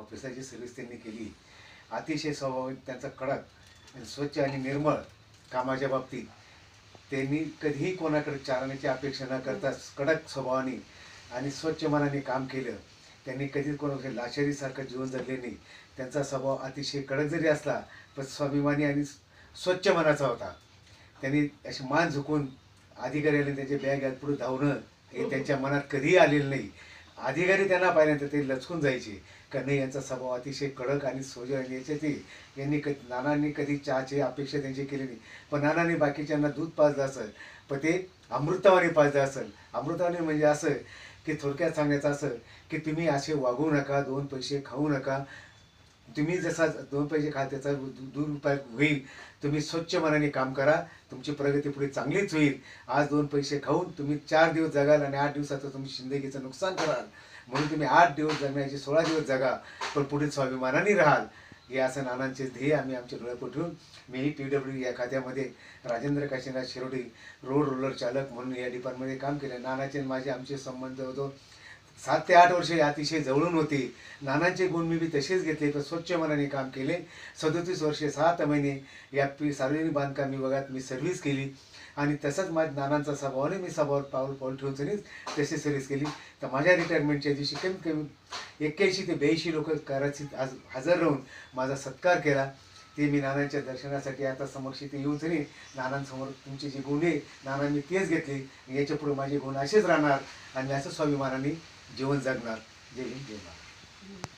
ऑफिसाची service त्यांनी केली. अतिशय स्वभाव त्यांचा कडक आणि स्वच्छ आणि निर्मळ कामाच्या बाबतीत. त्यांनी कधीही कोणाकडे चालण्याची अपेक्षा न करता कडक स्वभावाने आणि स्वच्छ मनाने काम केलं. त्यांनी कधीच कोणाकडे लाचारीसारखं जीवन जगले नाही. त्यांचा स्वभाव अतिशय कडक जरी असला पण स्वाभिमानी आणि स्वच्छ मनाचा होता. त्यांनी अशी मान झुकून अधिकाऱ्याने त्याचे बॅग घ्यात पुढे धावणं हे त्यांच्या मनात कधीही आलेलं नाही. अधिकारी त्यांना पाहिल्यानंतर ते लचकून जायचे. का नाही, यांचा स्वभाव अतिशय कडक आणि सोजळ आणि याच्यात यांनी नानांनी कधी चहाची अपेक्षा त्यांची केली नाही. पण नानांनी बाकीच्यांना दूध पाजलं असेल पण ते अमृतावाने पाजलं असेल. अमृतावाने म्हणजे असं की थोडक्यात सांगायचं असं की तुम्ही असे वागू नका, 2 पैसे खाऊ नका. तुम्ही जसा 2 पैसे खा त्याचा दुरुपयोग होईल. तुम्ही स्वच्छ मनाने काम करा, तुमची प्रगती पुढे चांगलीच होईल. आज 2 पैसे खाऊन तुम्ही 4 दिवस जगाल आणि 8 दिवसाचं तुम्ही जिंदगीचं नुकसान कराल. म्हणून तुम्ही 8 दिवस जगण्याचे 16 दिवस जगा, पण पुढे स्वाभिमानाने राहाल. हे असं नानांचे ध्येय आम्ही आमच्या डोळ्यापुढे ठेवून मीही PWD या खात्यामध्ये राजेंद्र काशीनाथ शिरोडी रोड रोलर चालक म्हणून या डिपार्टमेंटमध्ये काम केलं. नानाचे आणि माझे आमचे संबंध होतो 7 ते 8 वर्षे अतिशय जवळून होते. नानांचे गुण मी बी तसेच घेतले, पण स्वच्छ मनाने काम केले. 37 वर्षे 7 महिने या सार्वजनिक बांधकाम विभागात मी सर्व्हिस केली आणि तसंच माझ्या नानांचा स्वभावाने मी स्वभावावर पाऊल ठेवून तशी सर्व्हिस केली. तर माझ्या रिटायरमेंटच्या दिवशी कमीत कमी 81 ते 82 लोक करायची आज हजर राहून माझा सत्कार केला. ते मी नानांच्या दर्शनासाठी आता समक्ष इथे येऊन तरी नानांसमोर तुमचे जे गुण आहे नाना मी तेच घेतले. याच्या पुढे माझे गुण असेच राहणार आणि असं स्वाभिमानाने जीवन जगणार. जय हिंद, जय भारत.